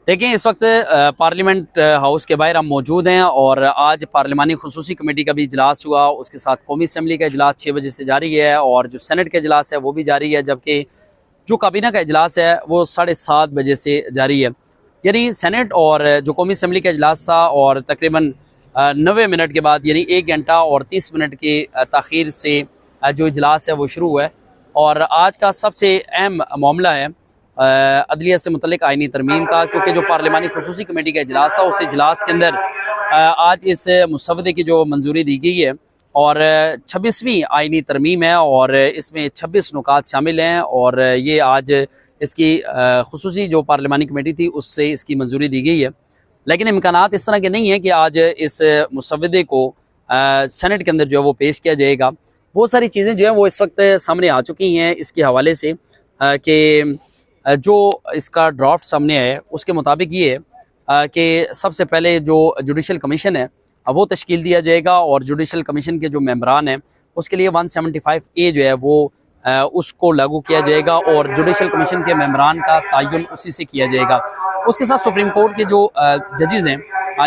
देखिए इस वक्त पार्लियामेंट हाउस के बाहर हम मौजूद हैं और आज पार्लिमानी खुसूसी कमेटी का भी इजलास हुआ। उसके साथ कौमी असम्बली का इजलास 6 बजे से जारी है और जो सेनेट का इजलास है वो भी जारी है, जबकि जो काबीना का इजलास है वो 7:30 बजे से जारी है। यानी सेनेट और जो कौमी असम्बली का इजलास था और तकरीबन 90 मिनट के बाद यानी 1 घंटा और 30 मिनट की ताख़ीर से जो इजलास है वो शुरू हुआ है। और आज का सबसे अहम मामला है अदलिया से मुतल्लिक आइनी तरमीम का, क्योंकि जो पार्लिमानी खुसूसी कमेटी का इजलास था उस इजलास के अंदर आज इस मुसवदे की जो मंजूरी दी गई है और 26वीं आइनी तरमीम है और इसमें 26 नुकात शामिल हैं और ये आज इसकी खुसूसी जो पार्लिमानी कमेटी थी उससे इसकी मंजूरी दी गई है। लेकिन इम्कानात इस तरह के नहीं है कि आज इस मुसवदे को सेनेट के अंदर जो है वो पेश किया जाएगा। बहुत सारी चीज़ें जो है वो इस वक्त सामने आ चुकी हैं इसके हवाले से कि जो इसका ड्राफ्ट सामने है उसके मुताबिक ये है कि सबसे पहले जो जुडिशल कमीशन है वो तश्कील दिया जाएगा और जुडिशल कमीशन के जो मेंबरान हैं उसके लिए 175A जो है वो उसको लागू किया जाएगा और जुडिशल कमीशन के मेंबरान का तयन उसी से किया जाएगा। उसके साथ सुप्रीम कोर्ट के जो जजेज़ हैं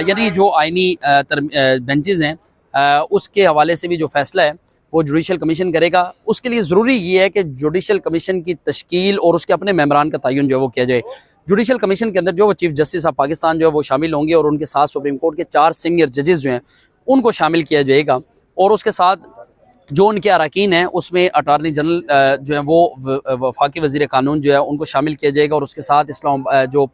यानी जो आइनी बेंचेज़ हैं उसके हवाले से भी जो फैसला है वो जुडिशल कमीशन करेगा। उसके लिए ज़रूरी ये है कि जुडिशल कमीशन की तश्कील और उसके अपने मेंबरान का तयन जो है वो किया जाए। जुडिशल कमीशन के अंदर जो वो चीफ जस्टिस ऑफ पाकिस्तान जो है वो शामिल होंगे और उनके साथ सुप्रीम कोर्ट के 4 सीनियर जजेस जो हैं उनको शामिल किया जाएगा और उसके साथ जो उनके अरकान हैं उसमें अटारनी जनरल जो है वो वफाकी वज़ीर कानून जो है उनको शामिल किया जाएगा और उसके साथ इस्लाम जो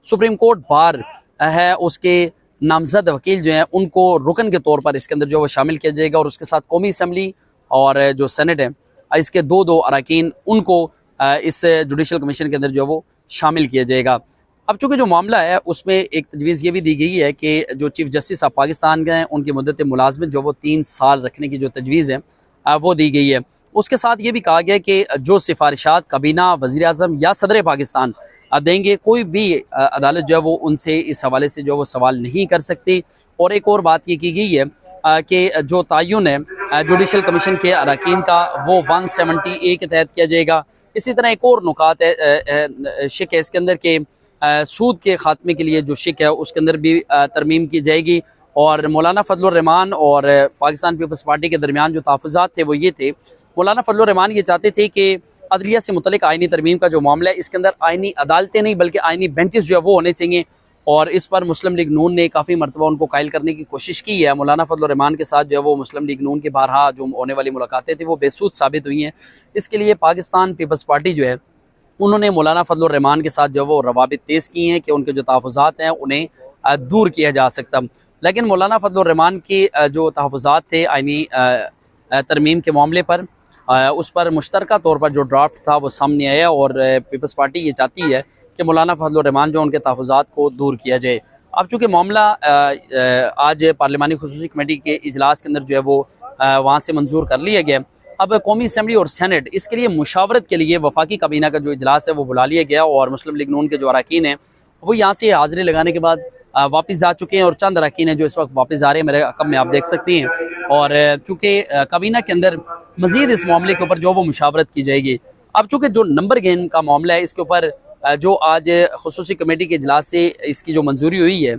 सुप्रीम कोर्ट बार है उसके नामजद वकील जो हैं उनको रुकन के तौर पर इसके अंदर जो वो शामिल किया जाएगा और उसके साथ कौमी असम्बली और जो सेनेट है इसके दो अरकान उनको इस जुडिशल कमीशन के अंदर जो है वो शामिल किया जाएगा। अब चूँकि जो मामला है उसमें एक तजवीज़ ये भी दी गई है कि जो चीफ जस्टिस ऑफ पाकिस्तान के हैं उनकी मुद्दत मुलाजमत जो वो 3 साल रखने की जो तजवीज़ है वो दी गई है। उसके साथ ये भी कहा गया कि जो सिफारिशात काबीना, वज़ीर आज़म या सदर पाकिस्तान देंगे कोई भी अदालत जो है वो उनसे इस हवाले से जो वो सवाल नहीं कर सकती। और एक और बात ये की गई है कि जो तयन है जुडिशल कमीशन के अरकान का वो 170A के तहत किया जाएगा। इसी तरह एक और नुकात है शिक है इसके अंदर के सूद के खात्मे के लिए जो शिक है उसके अंदर भी तरमीम की जाएगी। और मौलाना फजलुर रहमान और पाकिस्तान पीपल्स पार्टी के दरमियान जो तहफ़्फ़ुज़ात थे वो ये थे, मौलाना फजलुर रहमान ये चाहते थे कि अदलिया से मुतल्लिक आइनी तरमीम का जो मामला है इसके अंदर आइनी अदालतें नहीं बल्कि आइनी बेंचेस जो है वो होने चाहिए और इस पर मुस्लिम लीग नून ने काफ़ी मरतबा उनको कायल करने की कोशिश की है। मौलाना फजलुर रहमान के साथ जो है वो मुस्लिम लीग नून के बारहा जो होने वाली मुलाकातें थी वो बेसूद साबित हुई हैं। इसके लिए पाकिस्तान पीपल्स पार्टी जो है उन्होंने मौलाना फजलुर रहमान के साथ जो वो रवाबित तेज़ किए हैं कि उनके जो तहफ़्फ़ुज़ात हैं उन्हें दूर किया जा सकता। लेकिन मौलाना फजलुर रहमान के जो तहफ़्फ़ुज़ात थे आइनी तरमीम के मामले पर उस पर मुश्तरका तौर पर जो ड्राफ्ट था वो सामने आया और पीपल्स पार्टी ये चाहती है कि मौलाना फजलुर रहमान जो उनके तहफ़्फ़ुज़ात को दूर किया जाए। अब चूँकि मामला आज पार्लिमानी खुसूसी कमेटी के इजलास के अंदर जो है वो वहाँ से मंजूर कर लिया गया। अब कौमी असम्बली और सेनेट इसके लिए मुशावरत के लिए वफाकी काबीना का जो इजलास है वो बुला लिया गया और मुस्लिम लीग नून के जो अरकान हैं वो यहाँ से हाज़िरी लगाने के बाद वापस आ चुके हैं और चंद अरकान हैं जो इस वक्त वापस आ रहे हैं मेरे रकम में आप देख सकते हैं। और चूँकि काबीना के अंदर मज़ीद इस मामले के ऊपर जो वो मुशावरत की जाएगी। अब चूँकि जो नंबर गेन का मामला है इसके ऊपर जो आज खुसूसी कमेटी के इजलास से इसकी जो मंजूरी हुई है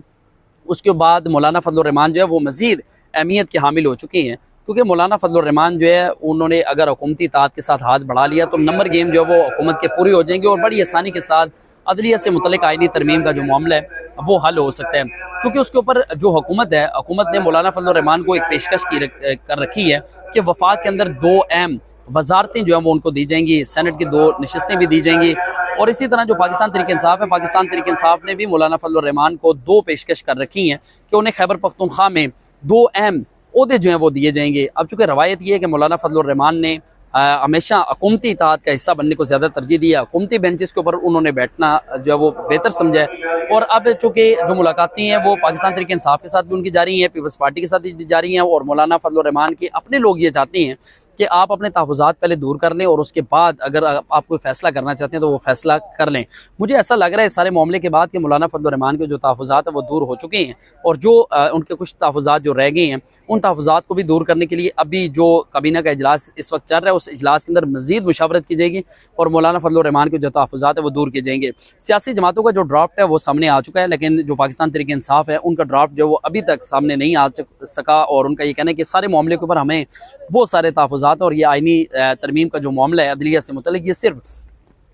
उसके बाद मौलाना फजलुर रहमान जो है वो मज़ीद अहमियत के हामिल हो चुके हैं, क्योंकि मौलाना फजलुर रहमान जो है उन्होंने अगर हुकूमती इत्तेहाद के साथ हाथ बढ़ा लिया तो नंबर गेम जो है वो हुकूमत के पूरी हो जाएंगे और बड़ी आसानी के साथ अदलिया से मुतल्लिक आइनी तरमीम का जो मामला है वो हल हो सकता है। क्योंकि उसके ऊपर जो हुकूमत है हुकूमत ने मौलाना फजलुर रहमान को एक पेशकश कर रखी है कि वफाक के अंदर 2 अहम वजारतें जो हैं वो उनको दी जाएंगी, सेनेट की 2 नशस्तें भी दी जाएंगी। और इसी तरह जो पाकिस्तान तहरीक इंसाफ है, पाकिस्तान तहरीक इंसाफ ने भी मौलाना फजलुर रहमान को 2 पेशकश कर रखी हैं कि उन्हें खैबर पख्तूनख्वा में 2 अहम ओहदे जो हैं वो दिए जाएंगे। अब चूँकि रवायत ये है कि मौलाना फजलुर रहमान ने हमेशा हुकूमती इत्तेहाद का हिस्सा बनने को ज़्यादा तरजीह दिया, हुकूमती बेंचेस के ऊपर उन्होंने बैठना जो है वो बेहतर समझा है। और अब चूँकि जो मुलाकातें हैं वो पाकिस्तान तहरीक इंसाफ के साथ भी उनकी जारी हैं, पीपल्स पार्टी के साथ भी जारी हैं और मौलाना फजलुर रहमान के अपने लोग ये चाहते हैं कि आप अपने तहफ़्फ़ुज़ात पहले दूर कर लें और उसके बाद अगर आप कोई फ़ैसला करना चाहते हैं तो वो फ़ैसला कर लें। मुझे ऐसा लग रहा है इस सारे मामले के बाद कि मौलाना फजल रहमान के जो तहफ़्फ़ुज़ात हैं वो दूर हो चुके हैं, और जो उनके कुछ तहफ़्फ़ुज़ात जो रह गए हैं उन तहफ़्फ़ुज़ात को भी दूर करने के लिए अभी जो काबीना का इजलास इस वक्त चल रहा है उस इजलास के अंदर मज़ीद मुशावरत की जाएगी और मौलाना फजल रहमान के जो तहफ़्फ़ुज़ात है वो दूर किए जाएंगे। सियासी जमातों का जो ड्राफ्ट है वो सामने आ चुका है, लेकिन जो पाकिस्तान तहरीक इंसाफ है उनका ड्राफ्ट जो वो अभी तक सामने नहीं आ सका, और उनका ये कहना है कि सारे मामले के ऊपर हमें बहुत सारे तहफ़्फ़ुज़ात और ये आइनी तरमीम का जो मामला है अदलिया से मुतल्लिक़, ये सिर्फ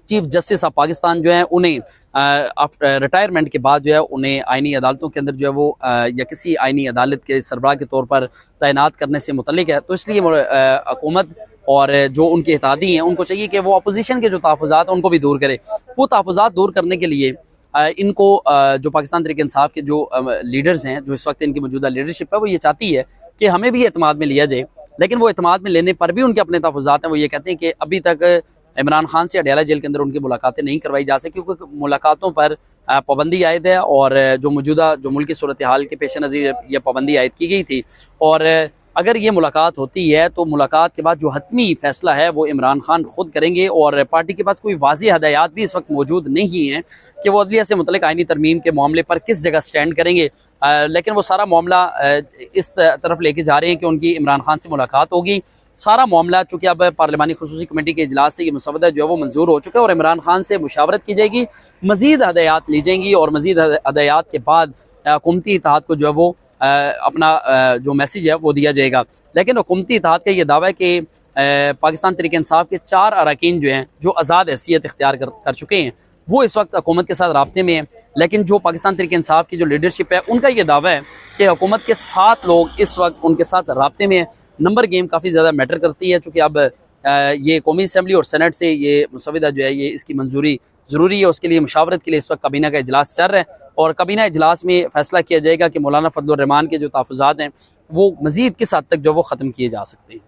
चीफ जस्टिस ऑफ पाकिस्तान जो है उन्हें रिटायरमेंट के बाद जो है उन्हें आइनी अदालतों के अंदर जो है वो या किसी आइनी अदालत के सरबराह के तौर पर तैनात करने से मुतल्लिक़ है। तो इसलिए हुकूमत और जो उनके इत्तेहादी हैं उनको चाहिए कि वो अपोजिशन के जो तहफ़्फ़ुज़ात हैं उनको भी दूर करे। वो तहफ़्फ़ुज़ात दूर करने के लिए इनको जो पाकिस्तान तहरीक इंसाफ के जो लीडर्स हैं, जो इस वक्त इनकी मौजूदा लीडरशिप है, वो ये चाहती है कि हमें भी एतमाद में लिया जाए, लेकिन वो एतमाद में लेने पर भी उनके अपने तहफ़्फ़ुज़ात हैं। वो ये कहते हैं कि अभी तक इमरान खान से अडयाला जेल के अंदर उनकी मुलाकातें नहीं करवाई जा सकी क्योंकि मुलाकातों पर पाबंदी आयद है, और जो मौजूदा जो मुल्क की सूरत हाल के पेश नज़र यह पाबंदी आयद की गई थी। और अगर ये मुलाकात होती है तो मुलाकात के बाद जो हतमी फ़ैसला है वो इमरान खान खुद करेंगे, और पार्टी के पास कोई वाज़ेह हदायत भी इस वक्त मौजूद नहीं हैं कि वो अदलिया से मुतल्लिक़ आइनी तरमीम के मामले पर किस जगह स्टैंड करेंगे। लेकिन वो सारा मामला इस तरफ लेके जा रहे हैं कि उनकी इमरान खान से मुलाकात होगी। सारा मामला चूँकि अब पार्लिमानी खुसूसी कमेटी के इजलास से ये मुसवदा जो है वो मंजूर हो चुका है और इमरान खान से मुशावरत की जाएगी, मज़ीद हदायत ली जाएंगी और मज़ीद हदायत के बाद हुकूमती इत्तेहाद को जो है वो अपना जो मैसेज है वो दिया जाएगा। लेकिन हुकूमती इत्तेहाद का ये दावा है कि पाकिस्तान तहरीक इंसाफ के 4 अरकान जो हैं जो आज़ाद हैसियत इख्तियार कर चुके हैं वो इस वक्त हुकूमत के साथ राब्ते में हैं। लेकिन जो पाकिस्तान तहरीक इंसाफ की जो लीडरशिप है उनका ये दावा है कि हुकूमत के 7 लोग इस वक्त उनके साथ राब्ते में हैं। नंबर गेम काफ़ी ज़्यादा मैटर करती है, चूँकि अब ये कौमी असम्बली और सेनेट से ये मुसवदा जो है ये इसकी मंजूरी ज़रूरी है, उसके लिए मुशावरत के लिए इस वक्त काबीना का इजलास चल रहा है और काबीना इजलास में फ़ैसला किया जाएगा कि मौलाना फजल रहमान के जो तहफ़्फ़ुज़ात हैं वो मज़ीद किस हद तक जो वो ख़त्म किए जा सकते हैं।